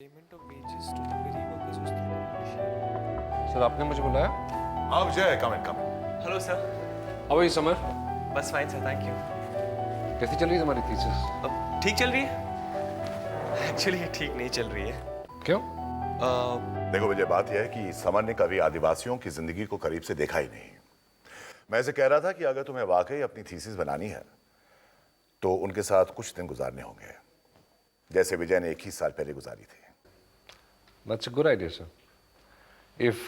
Payment of wages to delivery workers was through the machine. Sir आपने मुझे बुलाया? हाँ Vijay, come in. Hello sir. How are you Samar? बस fine sir, thank you. कैसी चल रही है तुम्हारी थीसिस? अब ठीक चल रही है? Actually ये ठीक नहीं चल रही है. क्यों? देखो विजय, बात यह है कि समर ने कभी आदिवासियों की जिंदगी को करीब से देखा ही नहीं। मैं ऐसे कह रहा था कि अगर तुम्हें वाकई अपनी थीसिस बनानी है तो उनके साथ कुछ दिन गुजारने होंगे, जैसे विजय ने 21 साल पहले गुजारी थी। That's a good idea, sir. If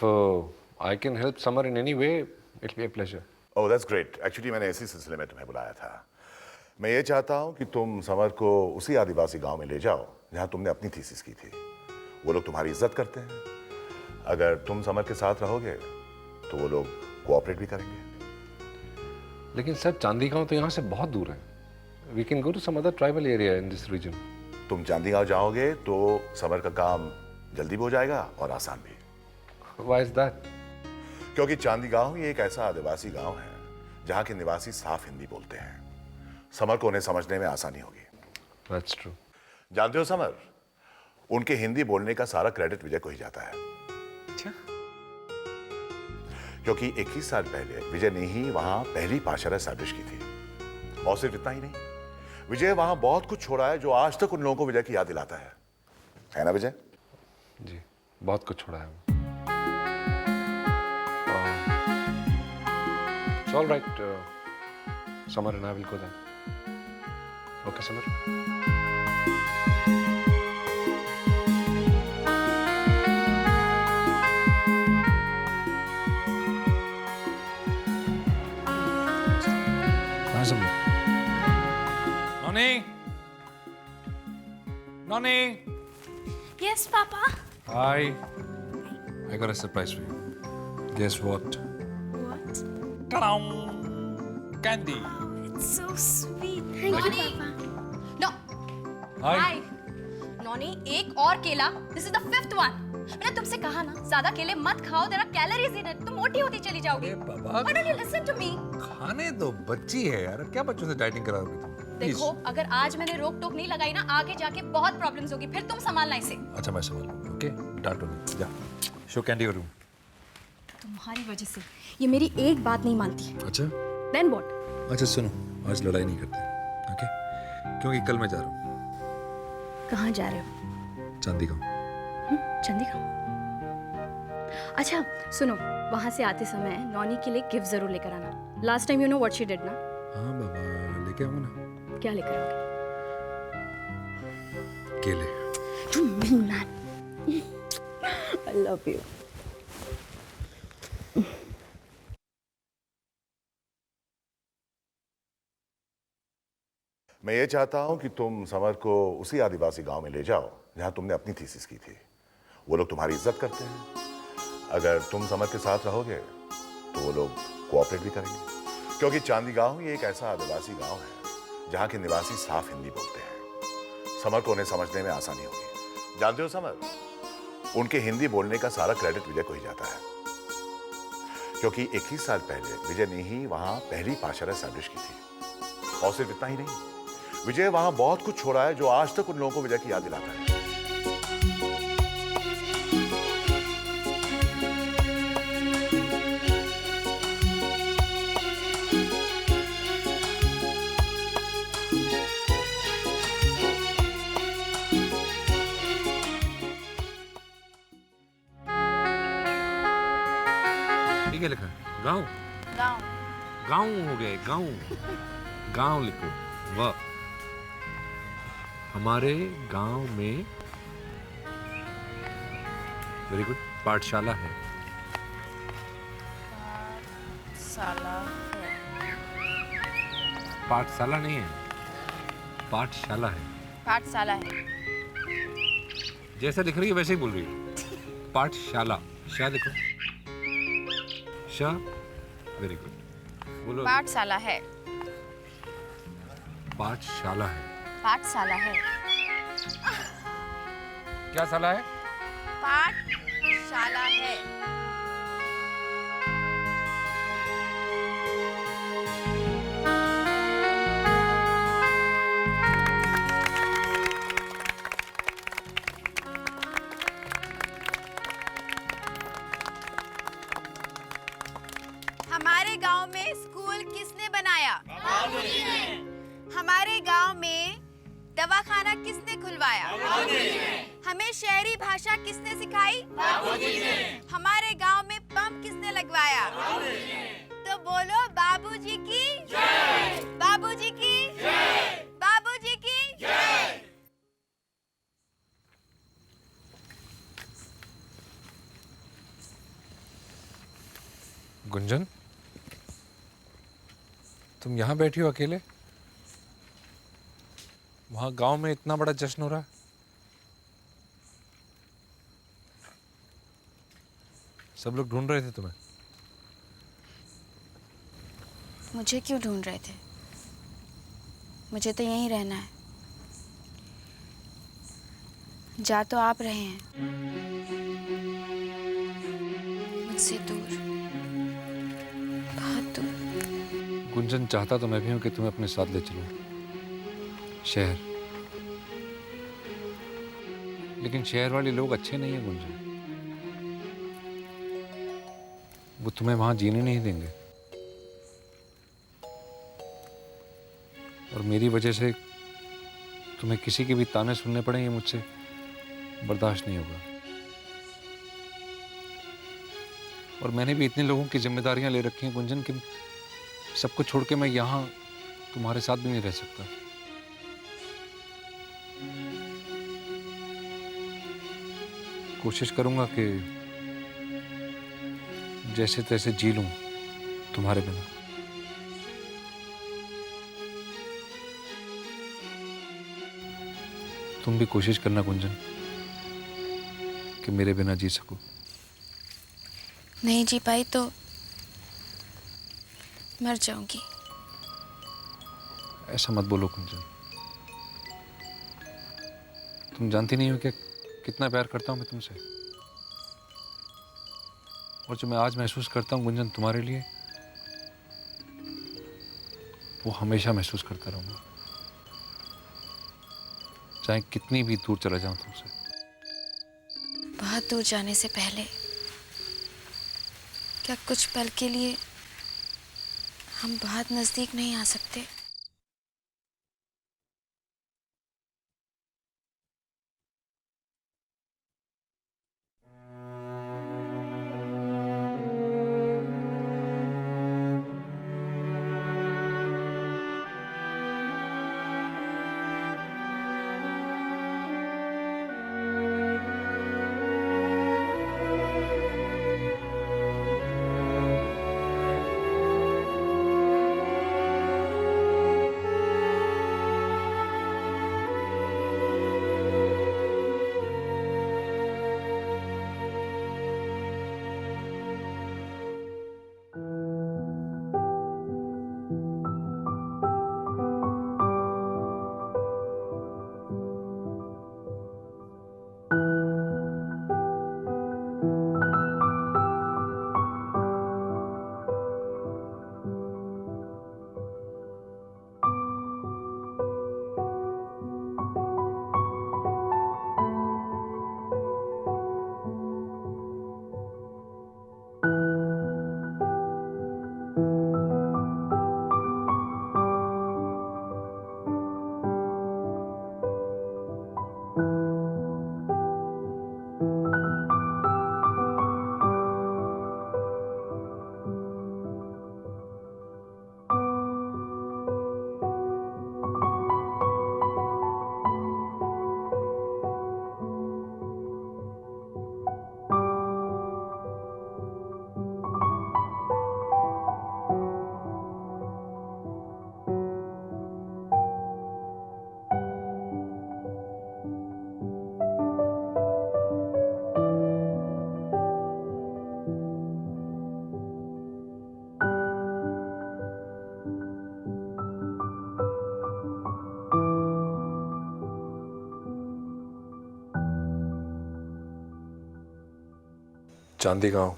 I can help Summer in any way, it'll be a pleasure. Oh that's great. Actually मैंने इसी सिलसिले में तुम्हें बुलाया था। मैं ये चाहता हूँ कि तुम समर को उसी आदिवासी गांव में ले जाओ जहाँ तुमने अपनी थीसिस की थी। वो लोग तुम्हारी इज्जत करते हैं। अगर तुम समर के साथ रहोगे तो वो लोग कोऑपरेट भी करेंगे। लेकिन सर चांदी गांव तो यहाँ से बहुत दूर है. We can go to some other tribal area in this region. तुम चांदी गांव जाओगे तो समर का काम जल्दी भी हो जाएगा और आसान भी। Why is that? क्योंकि चांदी गांव ही एक ऐसा आदिवासी गांव है जहां के निवासी साफ हिंदी बोलते हैं। समर को उन्हें समझने में आसानी होगी। That's true. जानते हो समर, उनके हिंदी बोलने का सारा क्रेडिट विजय को ही जाता है। अच्छा? क्योंकि 21 साल पहले विजय ने ही वहां पहली पाठशाला एस्टैब्लिश की थी। और सिर्फ इतना ही नहीं, विजय वहां बहुत कुछ छोड़ा है जो आज तक उन लोगों को विजय की याद दिलाता है ना विजय? जी, बहुत कुछ छोड़ा है. It's all right. Summer and I will go then. Okay, Summer? हाँ, Summer. Noni? Noni? Yes, Papa. Hi. I got a surprise for you. Guess what? What? Ta-dam! Candy. It's so sweet. Thank you, Papa. No. Hi. Noni, एक और केला. This is the fifth one. मैंने तुमसे कहा ना, ज्यादा केले मत खाओ. There are calories in it. तुम मोटी होती चली जाओगी. अरे बाबा. Why don't you listen to me? खाने दो, बच्ची है यार. क्या बच्चों से डाइटिंग कराओगी तुम? देखो, अगर आज मैंने रोक टोक नहीं लगाई ना, आगे जाके बहुत प्रॉब्लम्स होगी. फिर तुम संभालना इसे. अच्छा मैं संभाल लूंगा. ओके? डांटो नहीं. जा. Show candy your room. तुम्हारी वजह से ये मेरी एक बात नहीं मानती. अच्छा? Then what? अच्छा सुनो, आज लड़ाई नहीं करते. ओके? क्योंकि कल मैं जा रहा हूँ. कहाँ जा रहे हो? चांदी गांव. चंडीगढ़. अच्छा सुनो, वहाँ से आते समय नॉनी के लिए गिफ्ट जरूर लेकर आना. Last time you know what she did ना. हाँ बाबा, लेके आऊंगा ना. क्या लेकर आओगे? केले. You mean man. I love you. मैं ये चाहता हूं कि तुम समर को उसी आदिवासी गांव में ले जाओ जहां तुमने अपनी थीसिस की थी। वो लोग तुम्हारी इज्जत करते हैं। अगर तुम समर के साथ रहोगे तो वो लोग कोऑपरेट भी करेंगे। क्योंकि चांदी गांव ही एक ऐसा आदिवासी गांव है जहां के निवासी साफ हिंदी बोलते हैं। समर को उन्हें समझने में आसानी होगी। जानते हो समर, उनके हिंदी बोलने का सारा क्रेडिट विजय को ही जाता है। क्योंकि 21 साल पहले विजय ने ही वहां पहली पाठशाला एस्टैब्लिश की थी। और सिर्फ इतना ही नहीं, विजय वहां बहुत कुछ छोड़ा है जो आज तक उन लोगों को विजय की याद दिलाता है। ठीक है लिखा है. गांव. गाँव. गांव हो गया. गांव. गांव लिखो. वाह. हमारे गांव में वेरी गुड पाठशाला है. पाठशाला नहीं है, पाठशाला है. पाठशाला है. जैसा लिख रही है वैसे ही बोल रही है. पाठशाला. शाह देखो. शाह. Very good. बोलो. पाठशाला है. पाठशाला है. पाठशाला है. क्या साला है? पाठशाला है. बनाया? हमारे गांव में दवाखाना किसने खुलवाया? हमें शहरी भाषा किसने सिखाई? हमारे गांव में पंप किसने लगवाया? तो बोलो बाबूजी की जय, बाबूजी की जय, बाबूजी की जय। गुंजन, तुम यहाँ बैठी हो अकेले? वहां गांव में इतना बड़ा जश्न हो रहा है। सब लोग ढूंढ रहे थे तुम्हें। मुझे क्यों ढूंढ रहे थे? मुझे तो यहीं रहना है। जा तो आप रहे हैं, मुझसे दूर, बहुत दूर। गुंजन, चाहता तो मैं भी हूं कि तुम्हें अपने साथ ले चलूं शहर, लेकिन शहर वाले लोग अच्छे नहीं हैं गुंजन। वो तुम्हें वहां जीने नहीं देंगे, और मेरी वजह से तुम्हें किसी के भी ताने सुनने पड़े, ये मुझसे बर्दाश्त नहीं होगा। और मैंने भी इतने लोगों की जिम्मेदारियां ले रखी हैं गुंजन कि सबको छोड़ के मैं यहाँ तुम्हारे साथ भी नहीं रह सकता। कोशिश करूंगा कि जैसे तैसे जी लूं तुम्हारे बिना। तुम भी कोशिश करना गुंजन कि मेरे बिना जी सको। नहीं जी पाई तो मर जाऊंगी। ऐसा मत बोलो गुंजन, तुम जानती नहीं हो कि कितना प्यार करता हूं मैं तुमसे, और जो मैं आज महसूस करता हूं गुंजन तुम्हारे लिए, वो हमेशा महसूस करता रहूंगा, चाहे कितनी भी दूर चला जाऊं तुमसे। बहुत दूर जाने से पहले क्या कुछ पल के लिए हम बहुत नजदीक नहीं आ सकते? चांदी गांव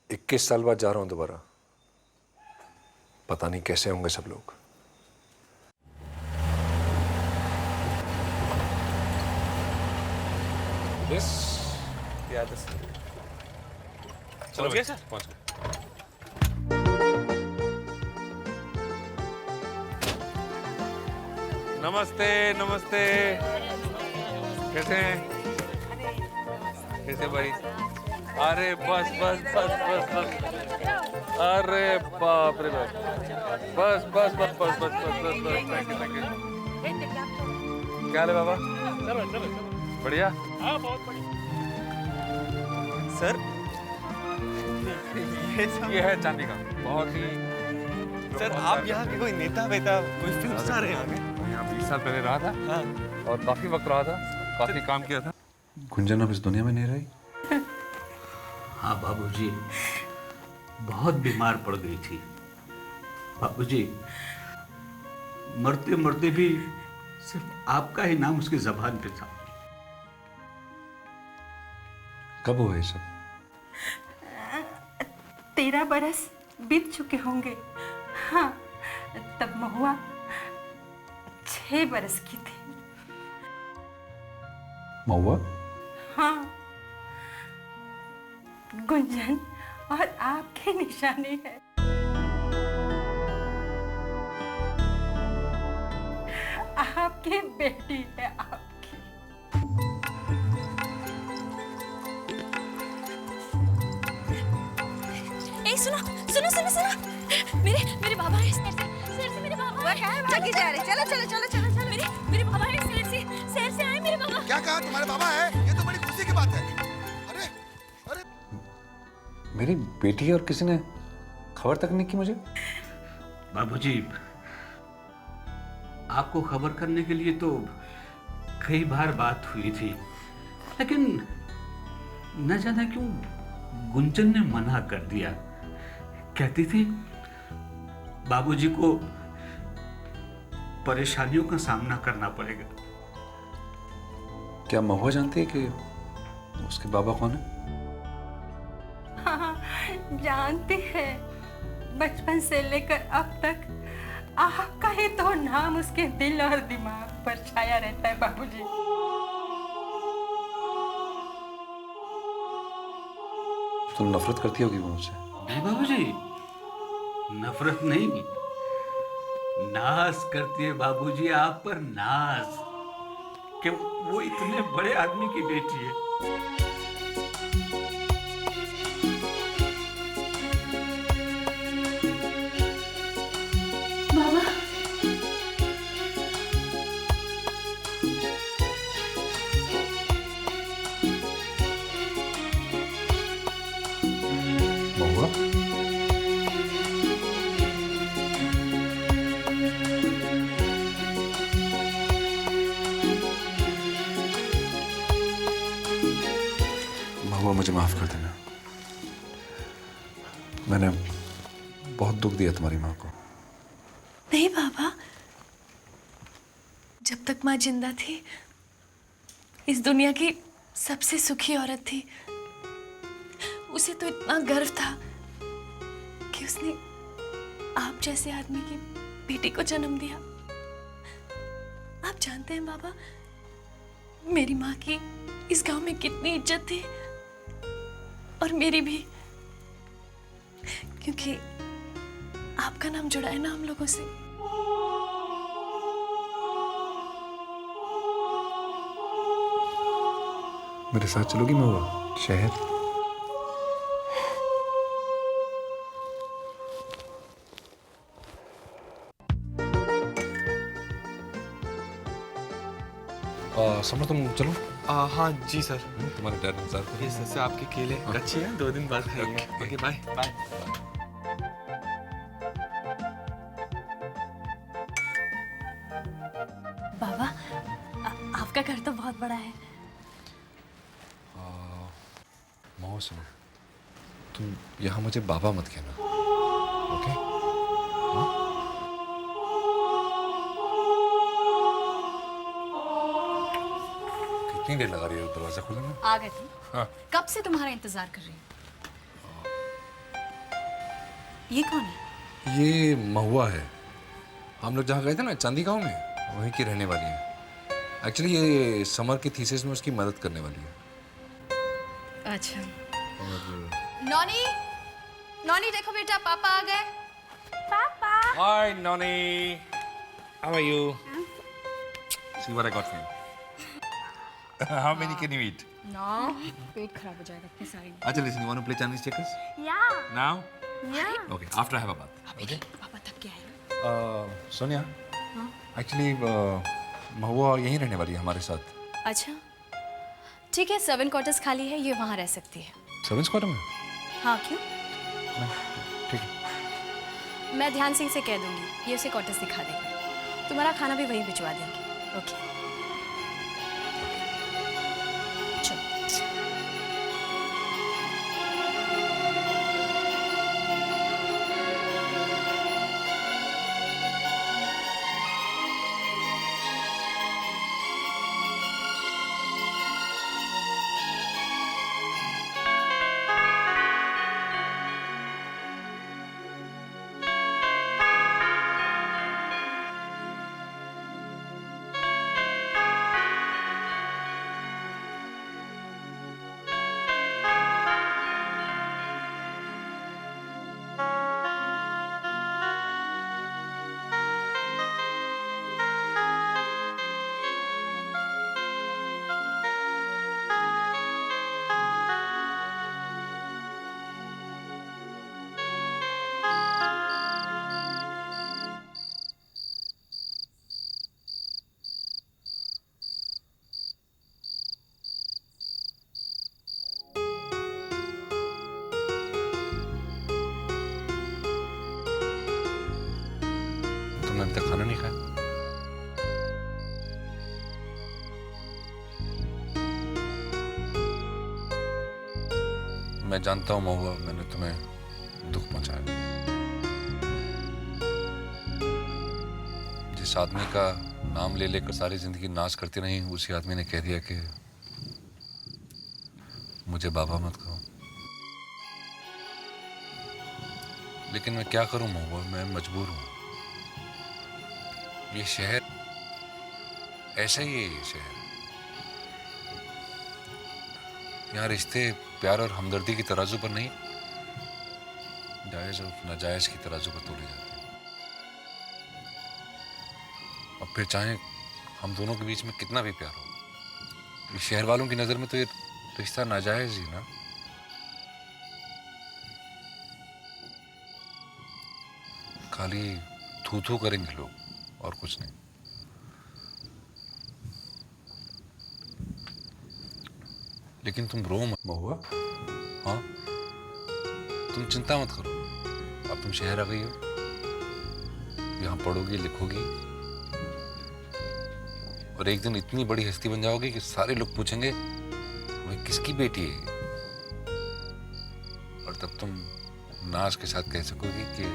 21 साल बाद जा रहा हूं दोबारा। पता नहीं कैसे होंगे सब लोग। यस, चलो गए सर। पहुंच गए। नमस्ते नमस्ते। कैसे हैं? कैसे भाई? अरे बस बस बस बस बस। अरे बाप रे बाप। बस बस बस बस बस बस बस बस। Thank you thank you. क्या हाल है बाबा? बढ़िया। हाँ बहुत बढ़िया। सर ये है चांदी का, बहुत ही। सर आप यहाँ के कोई नेता वेता कोई फिल्म स्टार हैं? यहाँ 20 साल पहले रहा था हाँ। और काफी वक्त रहा था, काफी काम किया था। गुंजन अब इस दुनिया में नहीं रही। हाँ बाबूजी, बहुत बीमार पड़ गई थी। बाबूजी, मरते मरते भी सिर्फ आपका ही नाम उसकी जबान पे था। कब हुआ ये सब? 13 बरस बीत चुके होंगे। हाँ, तब महुआ 6 बरस की थी। महुआ? हाँ, गुंजन और आपकी निशानी है। आपकी बेटी है, आपकी। ए सुनो सुनो सुनो सुनो, मेरे बाबा है शहर से मेरे बाबा भागी जा रहे। चलो चलो चलो चलो चलो। मेरे बाबा है शहर से आए मेरे बाबा। क्या कहा? तुम्हारे बाबा है? ये तो बड़ी खुशी की बात है। अरे अरे मेरी बेटी है और किसी ने खबर तक नहीं की मुझे। बाबूजी, आपको खबर करने के लिए तो कई बार बात हुई थी, लेकिन न जाने क्यों गुंजन ने मना कर दिया। कहती थी बाबूजी को परेशानियों का सामना करना पड़ेगा। क्या महुआ जानती है कि उसके बाबा कौन है? हाँ, जानती है। बचपन से लेकर अब तक आपका ही तो नाम उसके दिल और दिमाग पर छाया रहता है बाबूजी। तुम नफरत करती होगी वो मुझसे। नहीं बाबूजी, नफरत नहीं, नाज करती है बाबूजी आप पर, नाज कि वो इतने बड़े आदमी की बेटी है। महुआ? महुआ मुझे माफ कर देना। मैंने बहुत दुख दिया तुम्हारी माँ को। नहीं बाबा, जब तक माँ जिंदा थी इस दुनिया की सबसे सुखी औरत थी। उसे तो इतना गर्व था कि उसने आप जैसे आदमी की बेटी को जन्म दिया। आप जानते हैं बाबा, मेरी माँ की इस गांव में कितनी इज्जत थी, और मेरी भी, क्योंकि आपका नाम जुड़ा है ना हम लोगों से। मेरे साथ चलोगी महुआ शहर? समर तुम चलो। हाँ जी सर। तुम्हारे डैड इंतजार कर रहे ये सर आपके केले कच्चे हैं, 2 दिन बाद खाएंगे। Okay bye bye. बाबा, आपका घर तो बहुत बड़ा है। हैं। महुआ सुनो, तुम यहाँ मुझे बाबा मत कहना, ओके? कितनी देर लगा रही है दरवाजा खोलने में? आ गए तुम? हाँ। कब से तुम्हारा इंतजार कर रही हूँ। ये कौन है? ये महुआ है। हम लोग जहाँ गए थे ना चांदी गांव में, वहीं की रहने वाली है। एक्चुअली ये समर की थीसिस में उसकी मदद करने वाली है। अच्छा। नॉनी, नॉनी देखो बेटा, पापा आ गए। पापा, hi Noni, how are you? See what I got for you. How many can you eat? ना पेट खराब हो जाएगा इतनी सारी। Acha, listen, you want to play Chinese checkers? Yeah. Now? Yeah. Okay, after I have a bath. Okay? पापा थक के आए। Sonia, actually, महुआ यहीं रहने वाली है हमारे साथ। अच्छा ठीक है, सर्वेंट क्वार्टर्स खाली है, ये वहाँ रह सकती है। सर्वेंट्स क्वार्टर में? हाँ क्यों? ठीक है। मैं ध्यान सिंह से कह दूंगी, ये उसे क्वार्टर्स दिखा देगा। तुम्हारा खाना भी वहीं भिजवा देंगे। ओके चलो। तुमने अभी तक खाना नहीं खाया? मैं जानता हूँ महुआ, मैंने तुम्हें दुख पहुंचाया। जिस आदमी का नाम ले लेकर सारी जिंदगी नाच करती रही, उसी आदमी ने कह दिया कि मुझे बाबा मत कहो। लेकिन मैं क्या करूं महुआ, मैं मजबूर हूं। ये शहर ऐसा ही है, ये शहर। यहाँ रिश्ते प्यार और हमदर्दी की तराजू पर नहीं, जायज और नाजायज की तराजू पर तोले जाते हैं। और फिर चाहे हम दोनों के बीच में कितना भी प्यार हो, इस शहर वालों की नजर में तो ये रिश्ता नाजायज ही ना। खाली थू थू करेंगे लोग और कुछ नहीं। लेकिन तुम रो मत महुआ। हाँ, तुम चिंता मत करो। अब तुम शहर आ गई हो, यहाँ पढ़ोगी लिखोगी और एक दिन इतनी बड़ी हस्ती बन जाओगी कि सारे लोग पूछेंगे वह किसकी बेटी है। और तब तुम नाज के साथ कह सकोगी कि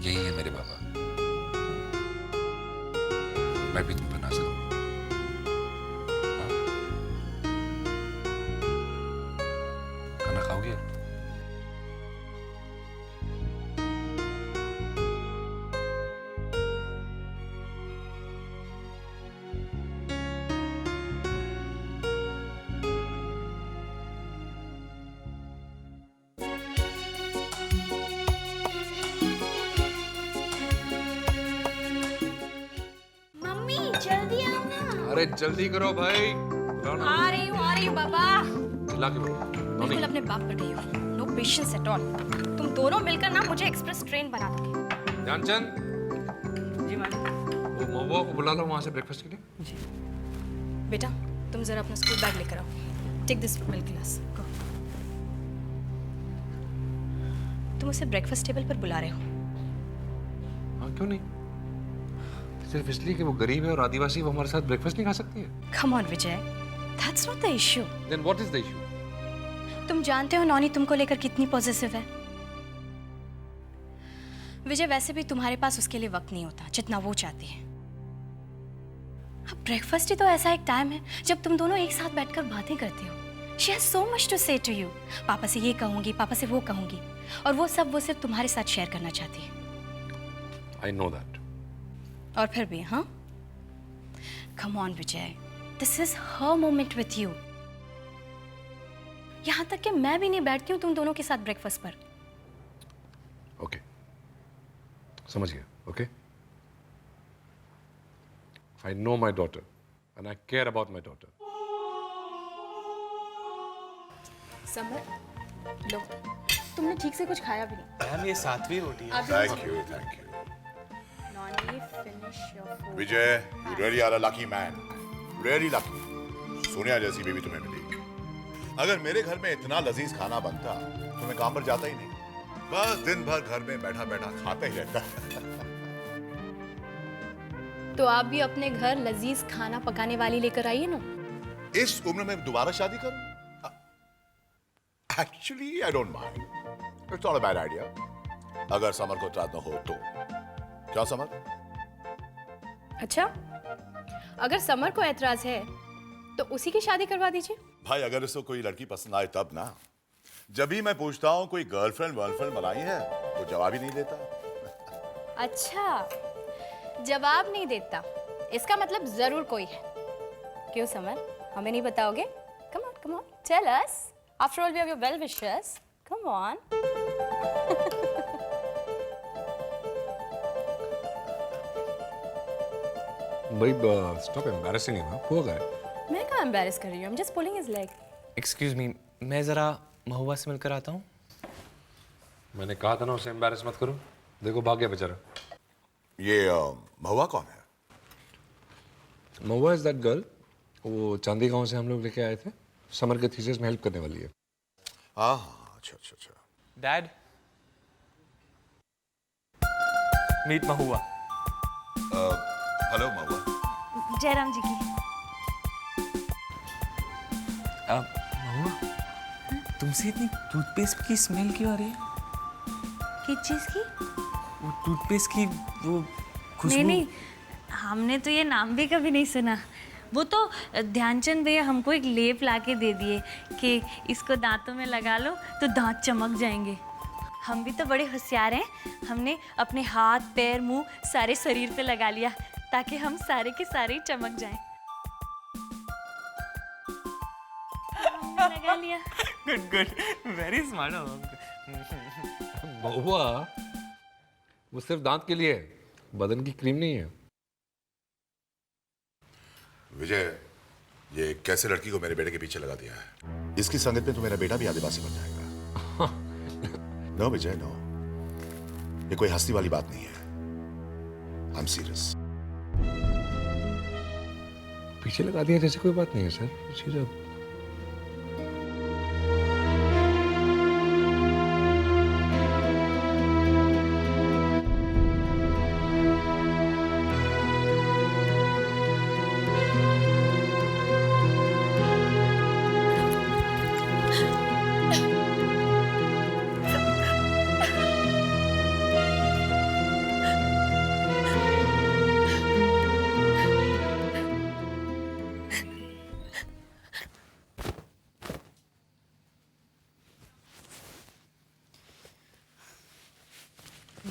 यही है मेरे बाबा। मैं भी तुम पर नाज करूंगा। खाना खाओगे? अरे जल्दी करो भाई। आ रही हूँ बाबा। चिल्ला के बोलो। बिल्कुल अपने बाप पर गई हो। No patience at all. तुम दोनों मिलकर ना मुझे एक्सप्रेस ट्रेन बना दोगे। ध्यानचंद। जी मैडम। वो महुआ को बुला लो वहाँ से ब्रेकफास्ट के लिए। जी। बेटा तुम जरा अपना स्कूल बैग लेकर आओ। Take this milk glass. Go. तुम उसे ब्रेकफास्ट टेबल पर बुला रहे हो? हाँ क्यों नहीं, सिर्फ इसलिए कि वो गरीब है और आदिवासी, वो हमारे साथ ब्रेकफास्ट नहीं खा सकती है। Come on Vijay, that's not the issue. Then what is the issue? तुम जानते हो नॉनी तुमको लेकर कितनी पॉजिटिव है। विजय वैसे भी तुम्हारे पास उसके लिए वक्त नहीं होता जितना वो चाहती है। अब ब्रेकफास्ट ही तो ऐसा एक टाइम है जब तुम दोनों एक साथ बैठकर बातें करते हो। She has so much to say to you. पापा से ये कहूंगी, पापा से वो कहूंगी, और वो सब वो सिर्फ तुम्हारे साथ शेयर करना चाहती है। I know that. और फिर भी हाँ? Come on Vijay, this is her moment with you. यहाँ तक कि मैं भी नहीं बैठती हूँ तुम दोनों के साथ ब्रेकफास्ट पर। Okay. समझ गया। Okay. I know my daughter and I care about my daughter. Samar, लो, तुमने ठीक से कुछ खाया भी नहीं। मैम ये 7वीं रोटी है। Thank you. Noni, finish your food. Vijay, you really are a lucky man. Really lucky. Sonia जैसी बीवी तुम्हें मिली। अगर मेरे घर में इतना लजीज खाना बनता तो मैं काम पर जाता ही नहीं। बस दिन भर घर में बैठा बैठा खाता ही रहता। तो आप भी अपने घर लजीज खाना पकाने वाली लेकर आइए ना। इस उम्र में दोबारा शादी करूं? Actually, I don't mind. It's not a bad idea. अगर समर को इतराज न हो तो। क्या समर? अच्छा, अगर समर को ऐतराज है तो उसी की शादी करवा दीजिए। भाई अगर इसको कोई लड़की पसंद आए तब ना। जब भी मैं पूछता हूँ कोई गर्लफ्रेंड वर्लफ्रेंड बनाई है तो जवाब ही नहीं देता। अच्छा, जवाब नहीं देता, इसका मतलब जरूर कोई है। क्यों समर, हमें नहीं बताओगे? Come on, tell us. After all, we are your well-wishers. Come on. भाई stop embarrassing him. हुआ क्या है? मैं कहाँ embarrass कर रही हूँ? I'm just pulling his leg. Excuse me, मैं जरा महुआ से मिलकर आता हूँ। मैंने कहा था ना उसे embarrass मत करो। देखो भाग गया बेचारा। ये महुआ कौन है? महुआ इज दैट गर्ल, वो चांदी गांव से हम लोग लेके आए थे। समर के थीसिस में हेल्प करने वाली है। हाँ, अच्छा। डैड, मीट महुआ। हेलो महुआ। जयराम जी की। महुआ, तुमसे इतनी टूथपेस्ट की स्मेल क्यों आ रही है? किस चीज की? वो टूथपेस्ट की वो खुशबू। नहीं, हमने तो ये नाम भी कभी नहीं सुना। वो तो ध्यानचंद भैया हमको एक लेप लाके दे दिए कि इसको दांतों में लगा लो तो दांत चमक जाएंगे। हम भी तो बड़े होशियार हैं, हमने अपने हाथ पैर मुंह सारे शरीर पे लगा लिया ताकि हम सारे के सारे ही चमक जाएं। हमने लगा लिया। गुड, वेरी स्मार्ट हो। महुआ वो सिर्फ दांत के लिए है, बदन की क्रीम नहीं है। विजय, ये कैसे लड़की को मेरे बेटे के पीछे लगा दिया है? इसकी संगत में तो मेरा बेटा भी आदिवासी बन जाएगा। नो विजय, नो, ये कोई हंसने वाली बात नहीं है। I am serious. पीछे लगा दिया जैसे कोई बात नहीं है सर। सीधा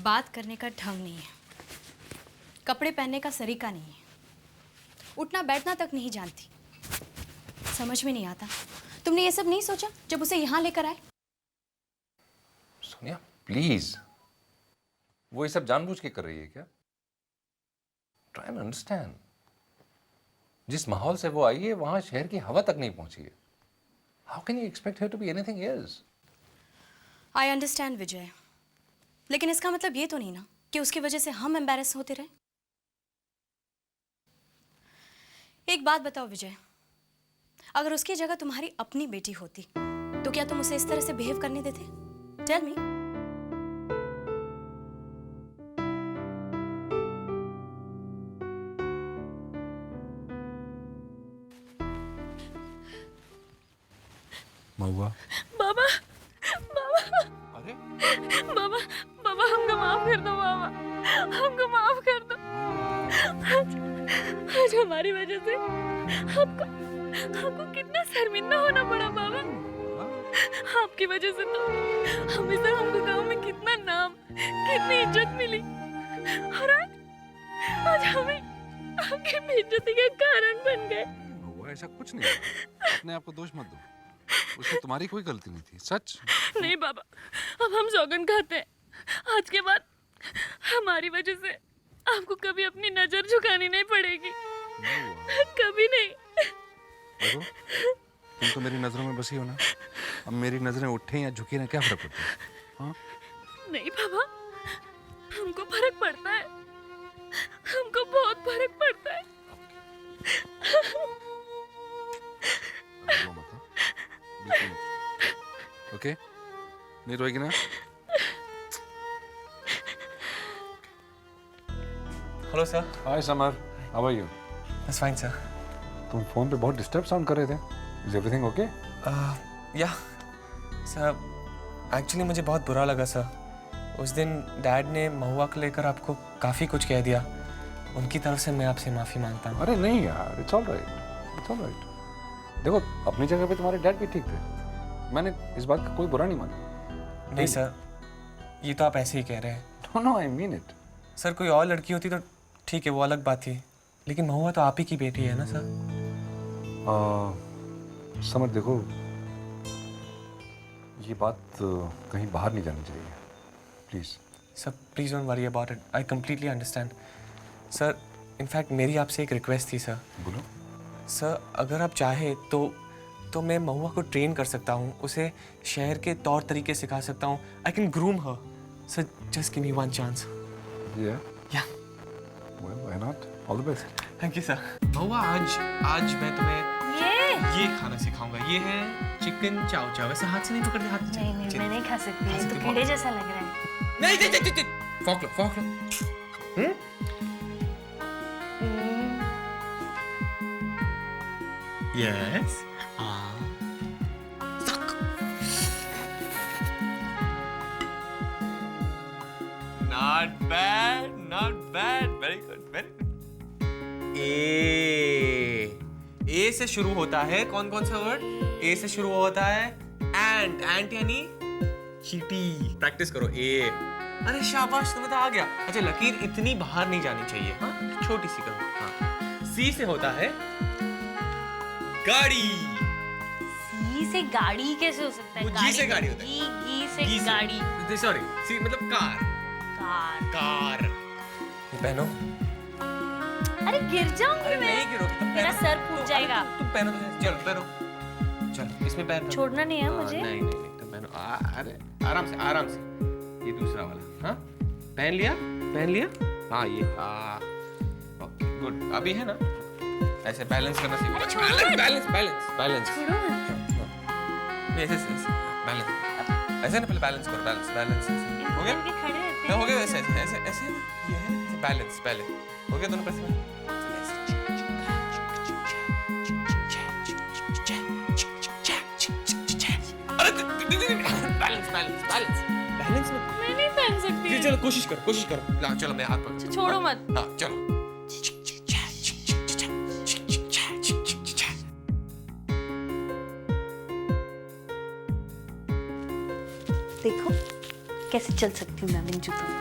बात करने का ढंग नहीं है, कपड़े पहनने का सलीका नहीं है, उठना बैठना तक नहीं जानती। समझ में नहीं आता, तुमने ये सब नहीं सोचा जब उसे यहाँ लेकर आए? सोनिया प्लीज, वो ये सब जानबूझ के कर रही है क्या? Try and understand. जिस माहौल से वो आई है वहां शहर की हवा तक नहीं पहुंची है। How can you expect her to be anything else? I understand Vijay, लेकिन इसका मतलब ये तो नहीं ना कि उसकी वजह से हम एम्बैरेस होते रहे। एक बात बताओ विजय, अगर उसकी जगह तुम्हारी अपनी बेटी होती तो क्या तुम उसे इस तरह से बिहेव करने देते? Tell me. महुआ, बाबा, बाबा, अरे बाबा, बाबा हमको माफ कर दो बाबा, हमको माफ कर दो। आज हमारी वजह से आपको कितना शर्मिंदा होना पड़ा बाबा। आपकी वजह से तो हमेशा हमको गांव में कितना नाम, कितनी इज्जत मिली, और आज हमें आपकी बेइज्जती के कारण बन गए। महुआ ऐसा कुछ नहीं है। अपने आप को दोष मत दो, उसमें तुम्हारी कोई गलती नहीं थी। सच नहीं बाबा, अब हम सौगंध खाते हैं, आज के बाद हमारी वजह से आपको कभी अपनी नजर झुकानी नहीं पड़ेगी। कभी नहीं। देखो, तुम तो मेरी नजरों में बसी हो ना। अब मेरी नजरें उठे या झुकी ना, क्या फर्क पड़ता है? हाँ? नहीं पापा, हमको फर्क पड़ता है, हमको बहुत फर्क पड़ता है। रो मत, हाँ? बिल्कुल मत। ओके? नहीं रोएगी ना? Hello sir. Hi Samar, how are you? That's fine sir. तुम फोन पे बहुत डिस्टर्ब साउंड कर रहे थे। Is everything okay? या सर, एक्चुअली मुझे बहुत बुरा लगा सर। उस दिन डैड ने महुआ को लेकर आपको काफ़ी कुछ कह दिया। उनकी तरफ से मैं आपसे माफ़ी मांगता हूँ। अरे नहीं यार, it's all right, it's all right. देखो, अपनी जगह पे तुम्हारे डैड भी ठीक थे। मैंने इस बात का कोई बुरा नहीं माना। नहीं सर, ये तो आप ऐसे ही कह रहे हैं। No no, I mean it. Sir, कोई और लड़की होती तो ठीक है, वो अलग बात थी, लेकिन महुआ तो आप ही की बेटी है ना सर। समझ, देखो, ये बात कहीं बाहर नहीं जानी चाहिए, please. Sir please don't worry about it, I completely understand. Sir in fact मेरी आपसे एक रिक्वेस्ट थी सर। बोलो। सर अगर आप चाहे तो मैं महुआ को ट्रेन कर सकता हूँ, उसे शहर के तौर तरीके सिखा सकता हूँ। I can groom her. Sir just give me one chance. या Yeah. Why not? All the best. Thank you sir. Mahua, आज मैं तुम्हें ये खाना सिखाऊंगा। ये है चिकन चाव चाव। ऐसे हाथ से नहीं पकड़ते, हाथ से। नहीं, मैं नहीं खा सकती, ये तो कीड़े जैसा लग रहा है। नहीं, फॉक लो। Yes. Not bad. Very good. A से शुरू होता है कौन सा वर्ड? ए से शुरू होता है एंट यानी चींटी। प्रैक्टिस करो। ए। अरे शाबाश, तुम्हें तो आ गया। अच्छा, लकीर इतनी बाहर नहीं जानी चाहिए, हाँ? छोटी सी करो। हाँ। सी से होता है गाड़ी। सी से गाड़ी कैसे हो सकता है? वो जी से गाड़ी होता है। गी से गाड़ी। सॉरी, सी मतलब कार। कार। ये पहनो। अरे गिर जाऊंगी अरे मैं। नहीं गिरोगी, तुम मेरा पहनो। सर फूट जाएगा। तुम पहनो तो। चलो पहनो। चलो इसमें पैर छोड़ना नहीं है मुझे। नहीं, तुम पहनो। अरे आराम से। ये दूसरा वाला। हाँ, पहन लिया। हाँ, ये। Okay, good. अभी है ना, ऐसे बैलेंस करना सीखो। बैलेंस। छोड़ो मत। ऐसे बैलेंस। ऐसे ना, पहले बैलेंस करो। बैलेंस हो गया? इनके खड़े रहते हो गया। ऐसे ना, ये है बैलेंस। पहले हो गया दोनों पैसे में। अरे बैलेंस में मैं नहीं पहन सकती। चलो कोशिश करो। ला, चलो मैं हाथ पकड़। छोड़ो मत। हाँ, चलो। देखो कैसे चल सकती हूँ मैं इन जूतों में।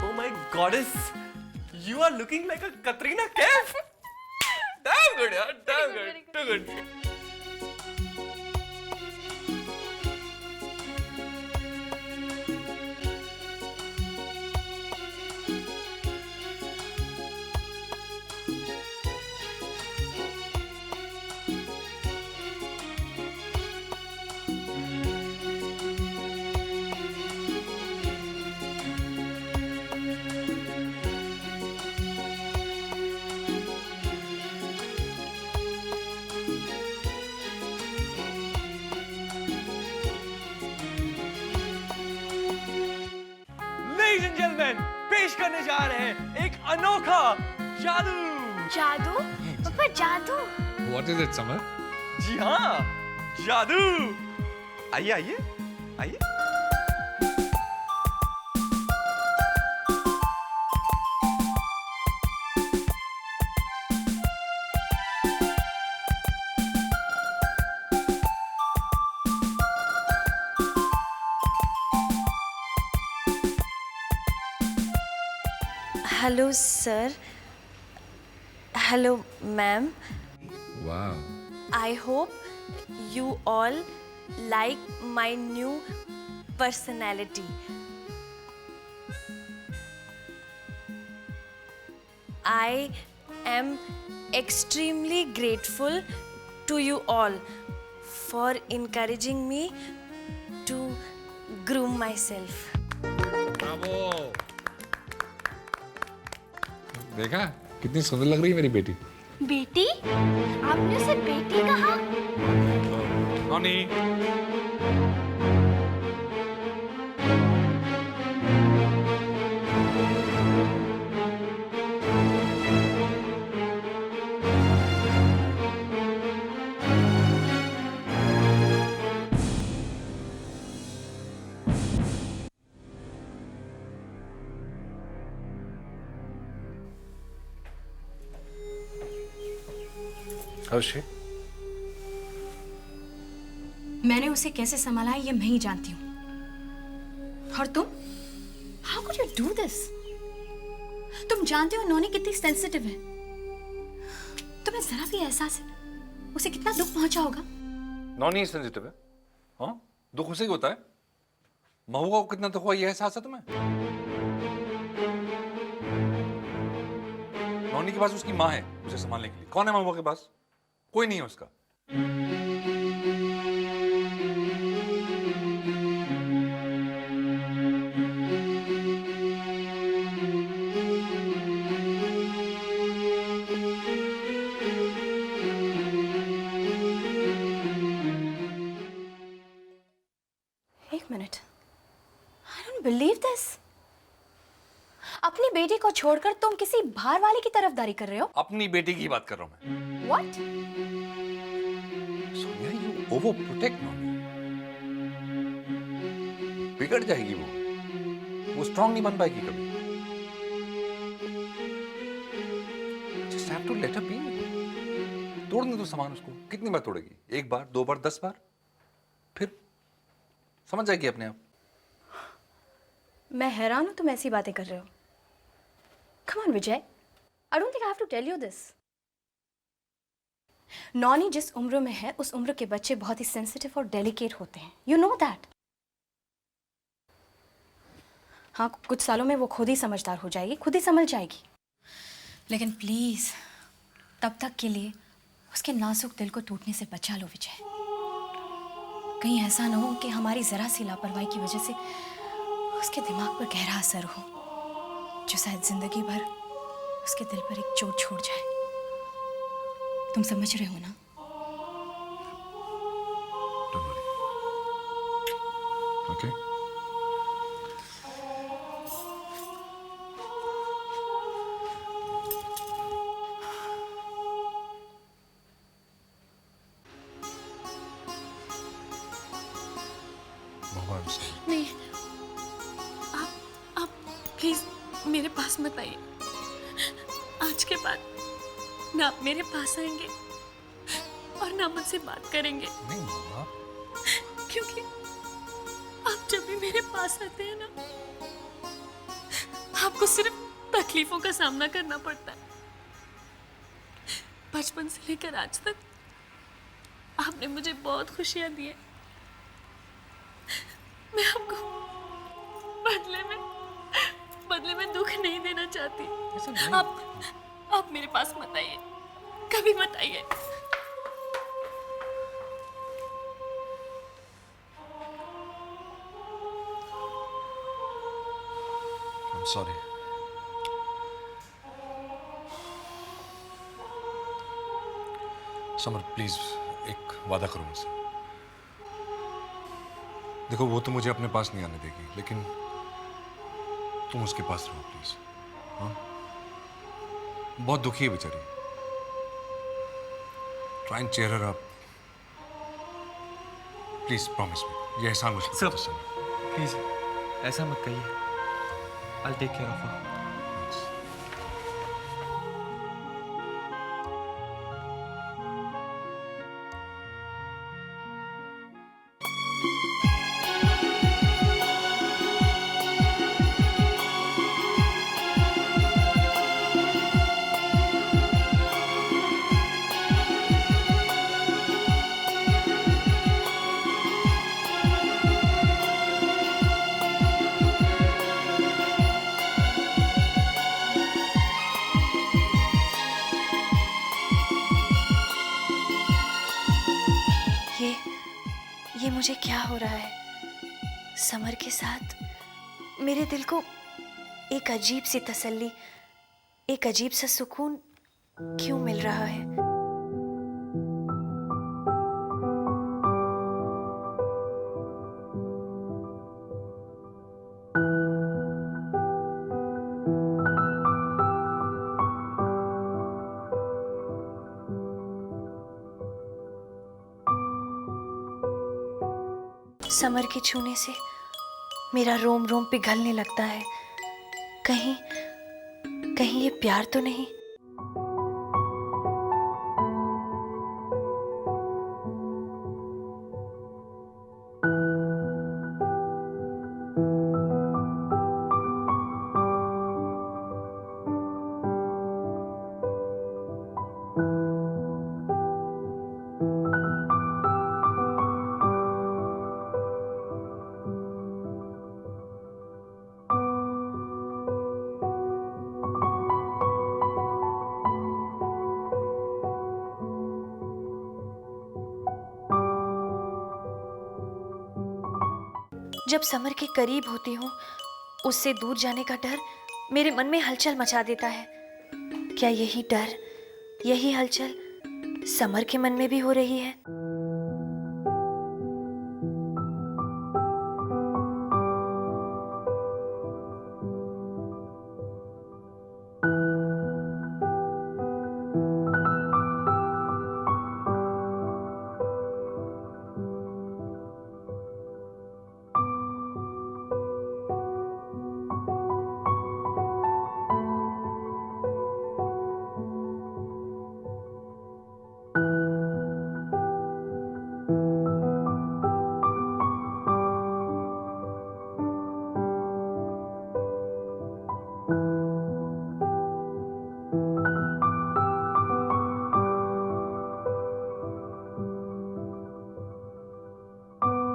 Oh my goddess, you are looking like a Katrina Kaif. Damn good, yaar. Damn good. Too good. Ladies and gentlemen, पेश करने जा रहे हैं एक अनोखा जादू। जादू? पापा जादू? What is it Samar? जी हाँ, जादू। आइए। Hello sir. Hello ma'am. Wow. I hope you all like my new personality. I am extremely grateful to you all for encouraging me to groom myself. देखा कितनी सुंदर लग रही है मेरी बेटी। बेटी? आपने उसे बेटी कहा? नॉनी। हर्षी, मैंने उसे कैसे संभाला है ये मैं ही जानती हूँ। और तुम? How could you do this? तुम जानते हो नॉनी कितनी सेंसिटिव है। तुम्हें जरा भी एहसास है उसे कितना दुख पहुंचा होगा? नॉनी सेंसिटिव है? हाँ, दुख उसे ही होता है। महुआ को कितना दुख हुआ ये एहसास है तुम्हें? नॉनी के पास उसकी माँ है उसे संभालने के लिए। कौन है महुआ के पास? कोई नहीं है उसका। एक minute, I don't believe this. अपनी बेटी को छोड़कर तुम किसी बाहर वाले की तरफदारी कर रहे हो? अपनी बेटी की बात कर रहा हूं मैं। What? Sonia, you overprotect Noni. बिगड़ जाएगी वो स्ट्रांग नहीं बन पाएगी कभी। Just have to let her be. तोड़ने दो सामान उसको। कितनी बार तोड़ेगी? एक बार, 2 बार, 10 बार? फिर समझ जाएगी अपने आप। मैं हैरान हूं तुम ऐसी बातें कर रहे हो। Come on Vijay, I don't think I have to tell you this. Noni जिस उम्र में है उस उम्र के बच्चे बहुत ही सेंसिटिव और डेलिकेट होते हैं। You know that. हाँ, कुछ सालों में वो खुद ही समझदार हो जाएगी, खुद ही समझ जाएगी। लेकिन प्लीज तब तक के लिए उसके नाजुक दिल को टूटने से बचा लो विजय। कहीं ऐसा ना हो कि हमारी जरा सी लापरवाही की वजह से उसके दिमाग पर गहरा असर हो जो शायद जिंदगी भर उसके दिल पर एक चोट छोड़ जाए। तुम समझ रहे हो ना? Don't worry. Okay? भगवान से नहीं, आप प्लीज मेरे पास मत आइए। आज के बाद ना आप मेरे पास आएंगे और ना मुझसे बात करेंगे। नहीं मामा। क्योंकि आप जब भी मेरे पास आते हैं ना, आपको सिर्फ तकलीफों का सामना करना पड़ता है। बचपन से लेकर आज तक आपने मुझे बहुत खुशियां दी है। मैं आपको बदले में दुख नहीं देना चाहती। आप मेरे पास मत आइए, कभी मत आइए। I'm sorry. समर प्लीज एक वादा करो मुझसे। देखो वो तो मुझे अपने पास नहीं आने देगी, लेकिन तुम उसके पास रहो प्लीज। हाँ, बहुत दुखी है बेचारी। Try and cheer her up. Please promise me, ये एहसान मुझ पर सब प्लीज ऐसा मत कहिए। I'll take care of her. मुझे क्या हो रहा है? समर के साथ मेरे दिल को एक अजीब सी तसल्ली, एक अजीब सा सुकून क्यों मिल रहा है? समर के छूने से मेरा रोम रोम पिघलने लगता है। कहीं कहीं ये प्यार तो नहीं? जब समर के करीब होती हूँ, उससे दूर जाने का डर मेरे मन में हलचल मचा देता है। क्या यही डर, यही हलचल समर के मन में भी हो रही है?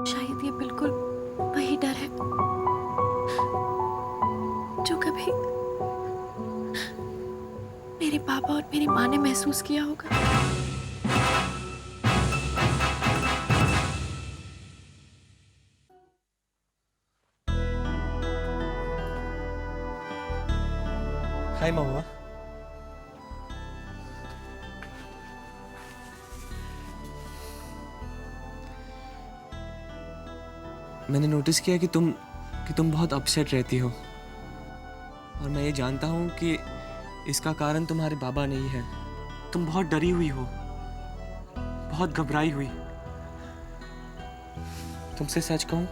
शायद ये बिल्कुल वही डर है जो कभी मेरे पापा और मेरी माँ ने महसूस किया होगा। हाय महुआ। मैंने नोटिस किया कि तुम बहुत अपसेट रहती हो, और मैं ये जानता हूँ कि इसका कारण तुम्हारे बाबा नहीं है। तुम बहुत डरी हुई हो, बहुत घबराई हुई। तुमसे सच कहूँ,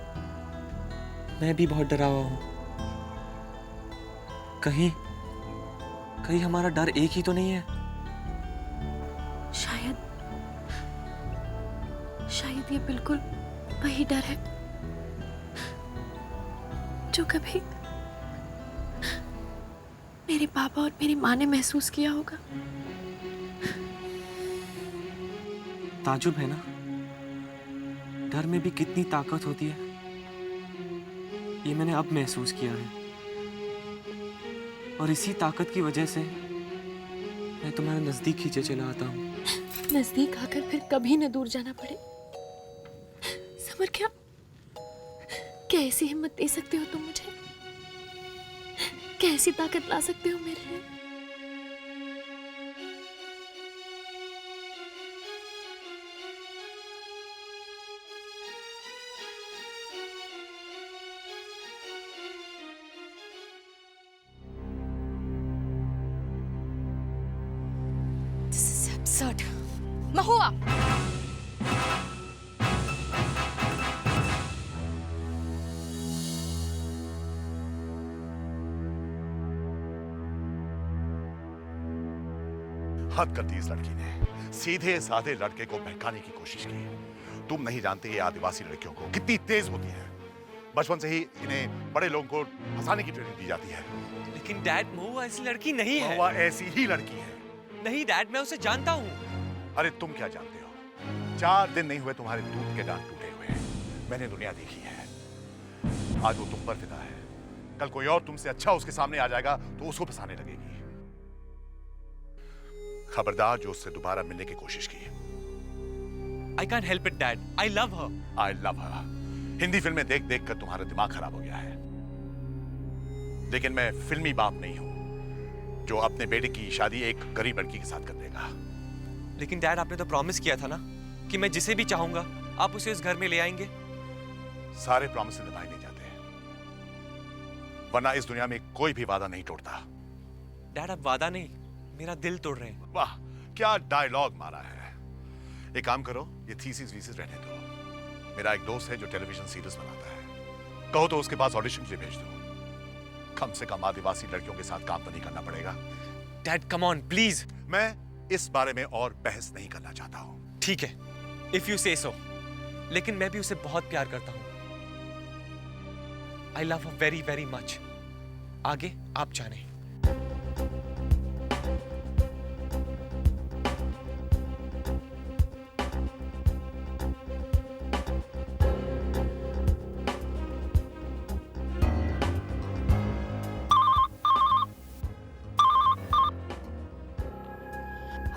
मैं भी बहुत डरा हुआ हूँ। कहीं हमारा डर एक ही तो नहीं है? शायद ये बिल्कुल वही डर है जो कभी मेरे पापा और मेरी माँ ने महसूस किया होगा। ताजुब है ना, डर में भी कितनी ताकत होती है। ये मैंने अब महसूस किया है, और इसी ताकत की वजह से मैं तुम्हारे नजदीक खींचे चला आता हूँ। नजदीक आकर फिर कभी न दूर जाना पड़े। समर, क्या ऐसी हिम्मत दे सकते हो तुम मुझे? क्या ऐसी ताकत ला सकते हो मेरे लिए? This is absurd. महुआ, हद कर दी इस लड़की ने। सीधे साधे लड़के को बहकाने की कोशिश की। तुम नहीं जानते ये आदिवासी लड़कियों को कितनी तेज होती है। बचपन से ही इन्हें बड़े लोगों को फंसाने की ट्रेनिंग दी जाती है। लेकिन डैड, महुआ ऐसी लड़की नहीं है। महुआ ऐसी ही लड़की है। नहीं डैड, मैं उसे जानता हूँ। अरे तुम क्या जानते हो? 4 दिन नहीं हुए तुम्हारे दूध के दांत टूटे हुए। मैंने दुनिया देखी है। आज वो तुम पर फिदा है, कल कोई और तुमसे अच्छा उसके सामने आ जाएगा तो उसको फंसाने लगेगी। खबरदार जो उससे दोबारा मिलने की कोशिश की। I can't help it, Dad. I love her. I love हर। हिंदी फिल्में देख देख कर तुम्हारा दिमाग खराब हो गया है, लेकिन मैं फिल्मी बाप नहीं हूं जो अपने बेटे की शादी एक गरीब लड़की के साथ कर देगा। लेकिन डैड, आपने तो प्रॉमिस किया था ना कि मैं जिसे भी चाहूंगा आप उसे इस घर में ले आएंगे। सारे प्रॉमिस निभाए नहीं जाते, वरना इस दुनिया में कोई भी वादा नहीं तोड़ता। डैड, आप वादा नहीं, मेरा दिल तोड़ रहे हैं। वाह, क्या डायलॉग मारा है। एक काम करो, ये थीसिस वीसिस रहने दो। मेरा एक दोस्त है जो टेलीविजन सीरीज बनाता है, कहो तो उसके पास ऑडिशन के लिए भेज दो। कम से कम आदिवासी लड़कियों के साथ काम तो नहीं करना पड़ेगा। Dad, come on please. मैं इस बारे में और बहस नहीं करना चाहता हूं। ठीक है, इफ यू से सो, लेकिन मैं भी उसे बहुत प्यार करता हूं। I love her very very much. आगे आप जाने।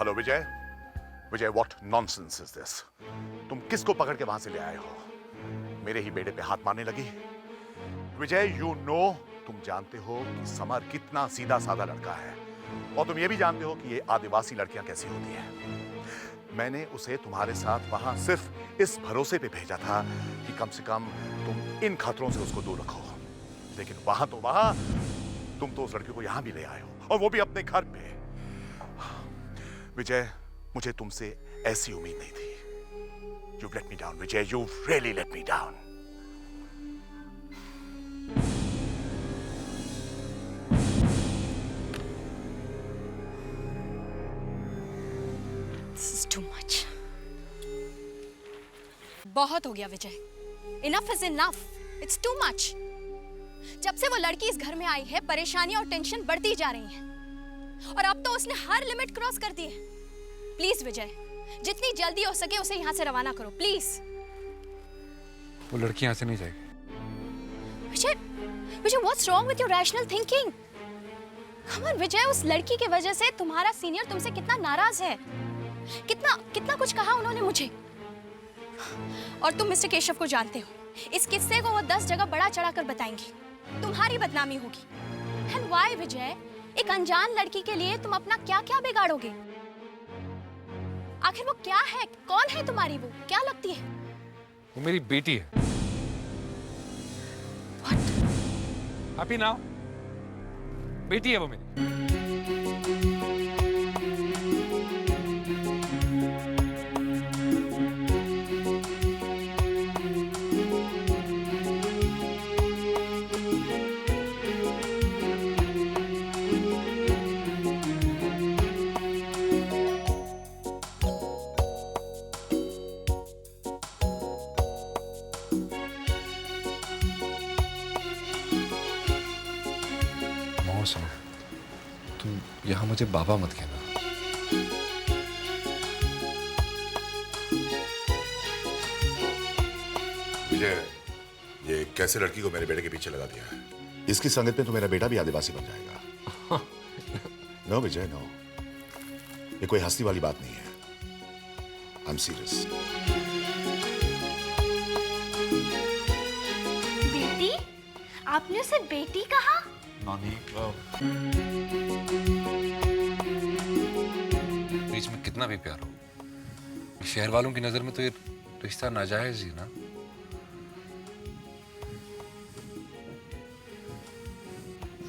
Hello Vijay. Vijay, what nonsense is this? तुम किसको पकड़ के वहां से ले आए हो? मेरे ही बेटे पे हाथ मारने लगी। विजय, यू नो, तुम जानते हो कि समर कितना सीधा साधा लड़का है, और तुम ये भी जानते हो कि ये आदिवासी लड़कियां कैसी होती हैं। मैंने उसे तुम्हारे साथ वहां सिर्फ इस भरोसे पे भेजा था कि कम से कम तुम इन खतरों से उसको दूर रखो, लेकिन वहां तुम तो उस लड़की को यहां भी ले आए हो, और वो भी अपने घर पे। विजय, मुझे तुमसे ऐसी उम्मीद नहीं थी। You've let me down, Vijay, you've really let me down. This is too much. बहुत हो गया विजय। Enough is enough. It's too much. जब से वो लड़की इस घर में आई है, परेशानियां और टेंशन बढ़ती जा रही हैं। और अब तो उसने हर लिमिट क्रॉस कर दी है। प्लीज विजय, जितनी जल्दी हो सके उसे यहाँ से रवाना करो, प्लीज। वो लड़की यहाँ से नहीं जाएगी। Vijay, Vijay, what's wrong with your rational thinking? Come on Vijay, उस लड़की की वजह से तुम्हारा सीनियर तुमसे कितना नाराज है, कितना कुछ कहा उन्होंने मुझे। और तुम मिस्टर केशव को जानते हो, इस किस्से को वो 10 जगह बड़ा चढ़ा कर बताएंगी, तुम्हारी बदनामी होगी। एंड व्हाई विजय? एक अनजान लड़की के लिए तुम अपना क्या क्या बिगाड़ोगे? आखिर वो क्या है? कौन है तुम्हारी? वो क्या लगती है? वो मेरी बेटी है। What? Happy now? बेटी है वो मेरी। मौसम, तुम यहाँ मुझे बाबा मत कहना। विजय, ये कैसे लड़की को मेरे बेटे के पीछे लगा दिया है? इसकी संगत में तो मेरा बेटा भी आदिवासी बन जाएगा। नो विजय, नो, ये कोई हंसी वाली बात नहीं है। I am serious. बेटी? आपने उसे बेटी कहा? बीच में कितना भी प्यार हो, शहर वालों की नजर में तो ये रिश्ता नाजायज ही ना।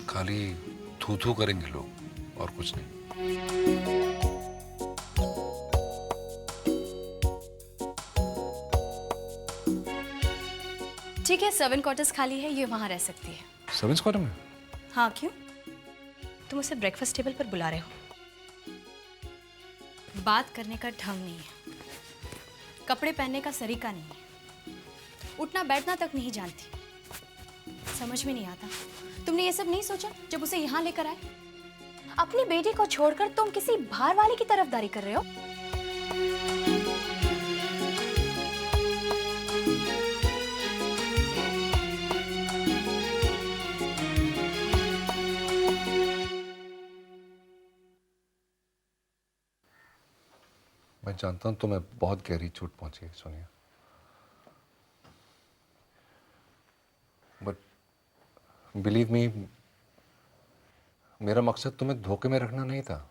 खाली थू थू करेंगे लोग और कुछ नहीं। ठीक है, सर्वेंट क्वार्टर्स खाली है, ये वहां रह सकती है। सर्वेंट्स क्वार्टर में? हाँ, क्यों? तुम उसे ब्रेकफास्ट टेबल पर बुला रहे हो। बात करने का ढंग नहीं है, कपड़े पहनने का सलीका नहीं है, उठना बैठना तक नहीं जानती। समझ में नहीं आता, तुमने ये सब नहीं सोचा जब उसे यहाँ लेकर आए? अपनी बेटी को छोड़कर तुम किसी बाहर वाले की तरफदारी कर रहे हो। मैं जानता हूं तुम्हें बहुत गहरी चोट पहुंची है सोनिया, बट बिलीव मी, मेरा मकसद तुम्हें धोखे में रखना नहीं था।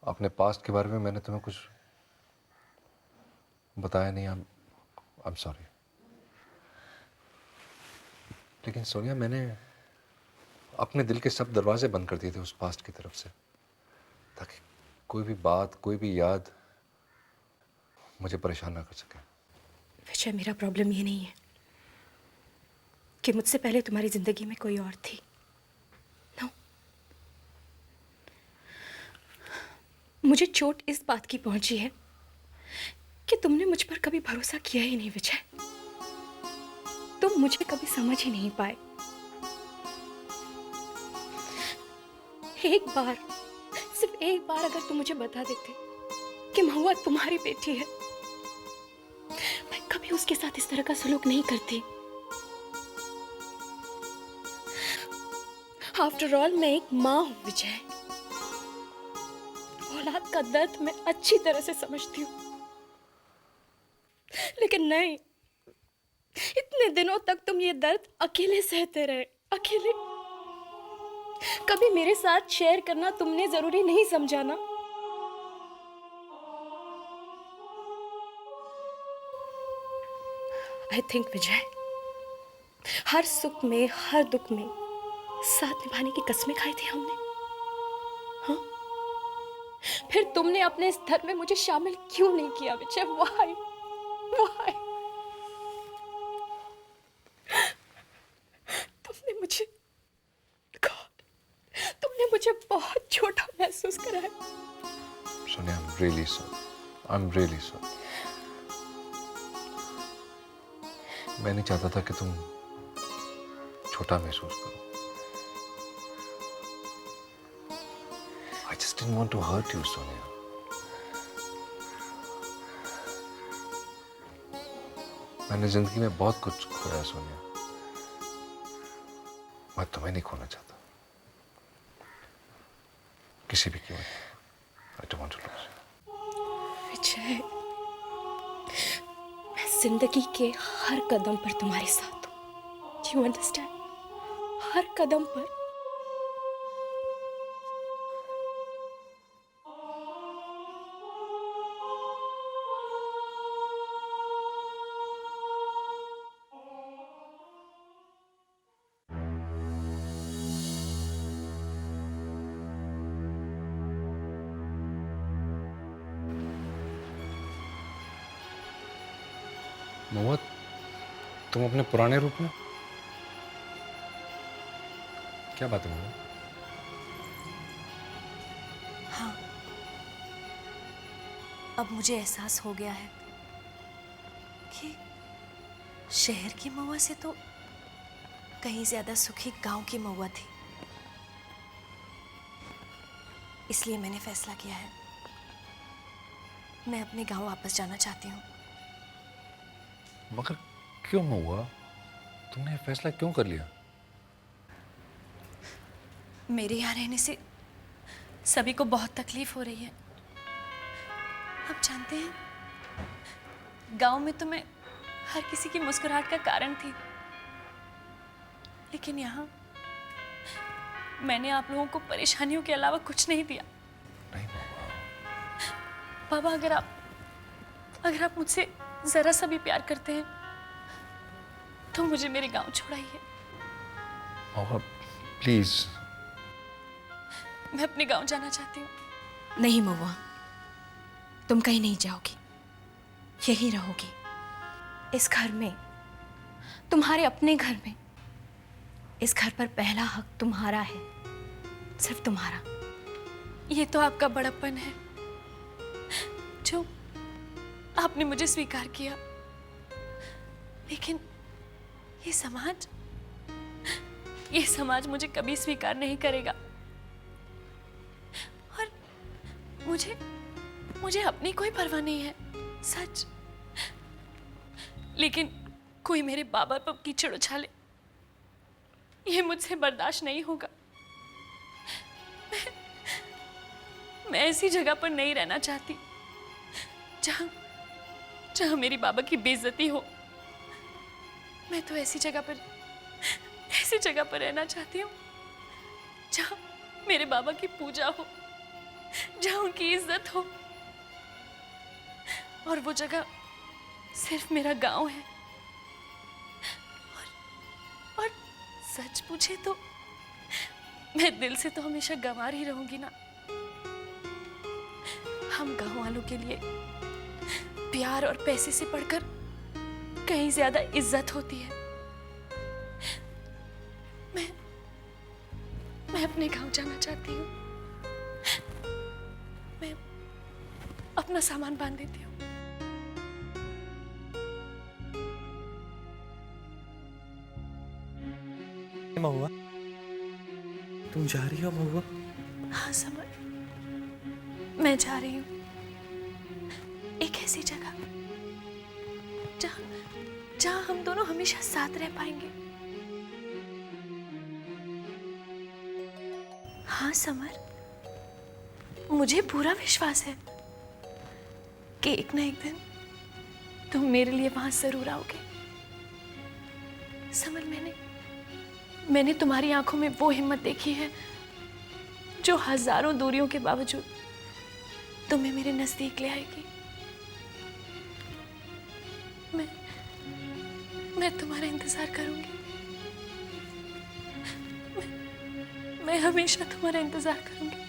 अपने पास्ट के बारे में मैंने तुम्हें कुछ बताया नहीं। I am sorry. लेकिन सोनिया, मैंने अपने दिल के सब दरवाजे बंद कर दिए थे उस पास्ट की तरफ से, ताकि कोई भी बात, कोई भी याद मुझे परेशान ना कर सके। विजय, मेरा प्रॉब्लम ये नहीं है कि मुझसे पहले तुम्हारी जिंदगी में कोई और थी। नो, मुझे चोट इस बात की पहुंची है कि तुमने मुझ पर कभी भरोसा किया ही नहीं विजय। तुम मुझे कभी समझ ही नहीं पाए। एक बार, सिर्फ एक बार अगर तुम मुझे बता देते कि महुआ तुम्हारी बेटी है, मैं कभी उसके साथ इस तरह का सलूक नहीं करती। आफ्टर ऑल मैं एक माँ हूं विजय। औलाद का दर्द मैं अच्छी तरह से समझती हूँ, लेकिन नहीं, इतने दिनों तक तुम ये दर्द अकेले सहते रहे, अकेले। कभी मेरे साथ शेयर करना तुमने जरूरी नहीं समझा ना। आई थिंक विजय, हर सुख में, हर दुख में साथ निभाने की कस्में खाई थी हमने। हाँ, फिर तुमने अपने इस धर्म में मुझे शामिल क्यों नहीं किया विजय? व्हाई? व्हाई? तुमने मुझे बहुत छोटा महसूस कराया। Sonia, I'm really sorry. I'm really sorry. मैं नहीं चाहता था कि तुम छोटा महसूस करो। I just didn't want to hurt you, Sonia. मैंने जिंदगी में बहुत कुछ खोया सोनिया, मैं तुम्हें नहीं खोना चाहता किसी भी कीमत। I don't want to lose you. विजय, मैं जिंदगी के हर कदम पर तुम्हारे साथ हूँ। Do you understand? हर कदम पर। महुआ, तुम अपने पुराने रूप में? क्या बात है महुआ? हाँ, अब मुझे एहसास हो गया है कि शहर की महुआ से तो कहीं ज्यादा सुखी गांव की महुआ थी। इसलिए मैंने फैसला किया है, मैं अपने गांव वापस जाना चाहती हूँ। मगर क्यों महुआ? तुमने ये फैसला क्यों कर लिया? मेरे यहाँ रहने से सभी को बहुत तकलीफ हो रही है। आप जानते हैं, गांव में तो मैं हर किसी की मुस्कुराहट का कारण थी, लेकिन यहाँ मैंने आप लोगों को परेशानियों के अलावा कुछ नहीं दिया। नहीं महुआ। बाबा, अगर आप मुझसे जरा सा भी प्यार करते हैं तो मुझे मेरे गांव छोड़ाइए। महुआ, प्लीज। मैं अपने गांव जाना चाहती हूँ। नहीं महुआ, तुम कहीं नहीं जाओगी, यहीं रहोगी। इस घर में, तुम्हारे अपने घर में। इस घर पर पहला हक तुम्हारा है, सिर्फ तुम्हारा। ये तो आपका बड़प्पन है जो आपने मुझे स्वीकार किया, लेकिन ये समाज मुझे कभी स्वीकार नहीं करेगा। और मुझे अपनी कोई परवाह नहीं है, सच। लेकिन कोई मेरे बाबा पर कीचड़ उछाले, ये मुझसे बर्दाश्त नहीं होगा। मैं ऐसी जगह पर नहीं रहना चाहती जहां जहां मेरी बाबा की बेइज्जती हो। मैं तो ऐसी जगह पर रहना चाहती हूँ जहां मेरे बाबा की पूजा हो, जहां उनकी इज्जत हो। और वो जगह सिर्फ मेरा गांव है। और सच पूछे तो मैं दिल से तो हमेशा गंवार ही रहूंगी ना। हम गांव वालों के लिए प्यार और पैसे से बढ़कर कहीं ज्यादा इज्जत होती है। मैं अपने गांव जाना चाहती हूँ। मैं अपना सामान बांध देती हूँ। महुआ, तुम जा रही हो महुआ? हाँ समर, मैं जा रही हूँ एक ऐसी जगह जहां हम दोनों हमेशा साथ रह पाएंगे। हाँ समर, मुझे पूरा विश्वास है कि एक ना एक दिन तुम मेरे लिए वहां जरूर आओगे। समर, मैंने तुम्हारी आंखों में वो हिम्मत देखी है जो हजारों दूरियों के बावजूद तुम्हें मेरे नजदीक ले आएगी। मैं तुम्हारा इंतजार करूंगी। मैं हमेशा तुम्हारा इंतजार करूंगी।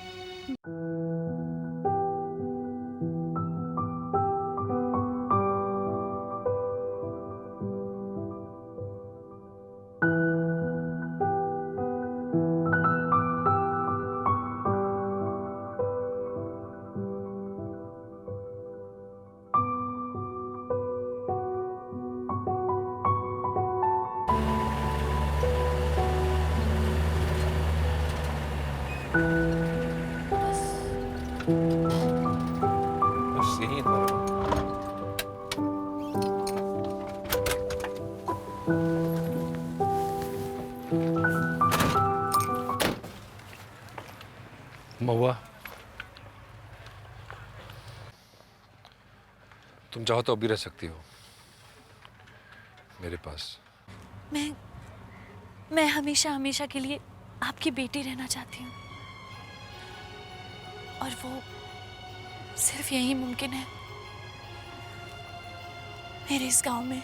बस यही है तुम्हारा। महुआ, तुम चाहो तो अभी रह सकती हो मेरे पास। मैं हमेशा हमेशा के लिए आपकी बेटी रहना चाहती हूँ। और वो सिर्फ यही मुमकिन है, मेरे इस गांव में।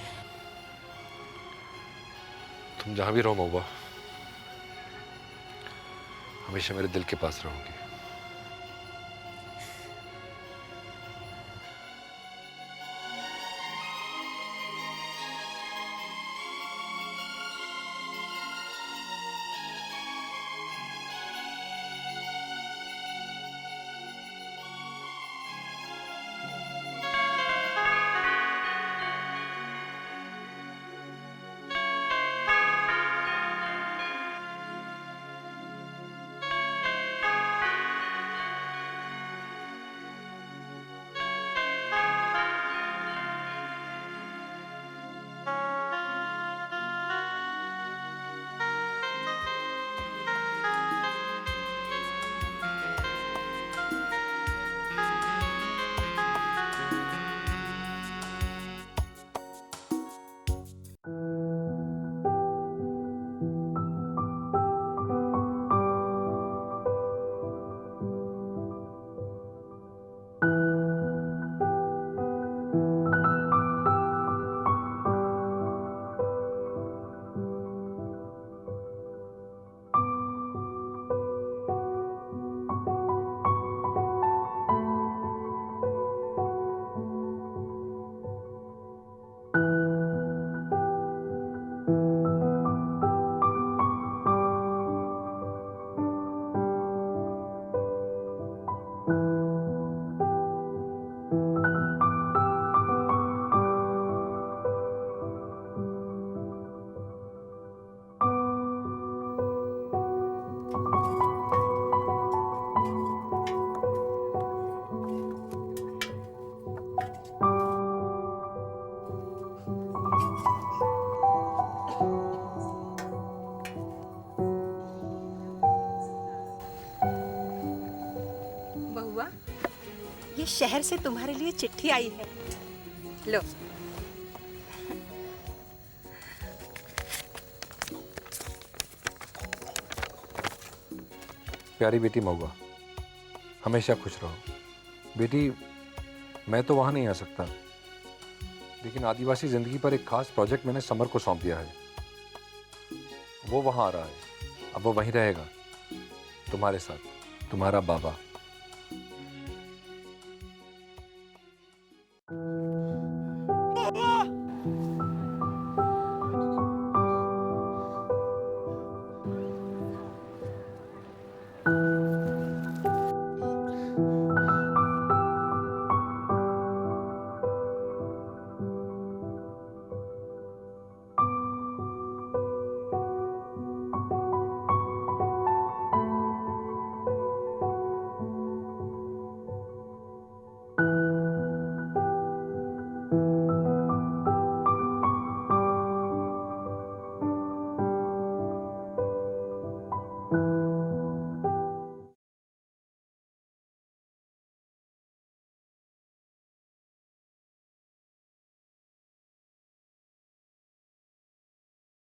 तुम जहां भी रहो महुआ, हमेशा मेरे दिल के पास रहोगी। ये शहर से तुम्हारे लिए चिट्ठी आई है, लो। प्यारी बेटी महुआ, हमेशा खुश रहो। बेटी, मैं तो वहाँ नहीं आ सकता, लेकिन आदिवासी जिंदगी पर एक खास प्रोजेक्ट मैंने समर को सौंप दिया है। वो वहाँ आ रहा है, अब वो वहीं रहेगा, तुम्हारे साथ, तुम्हारा बाबा।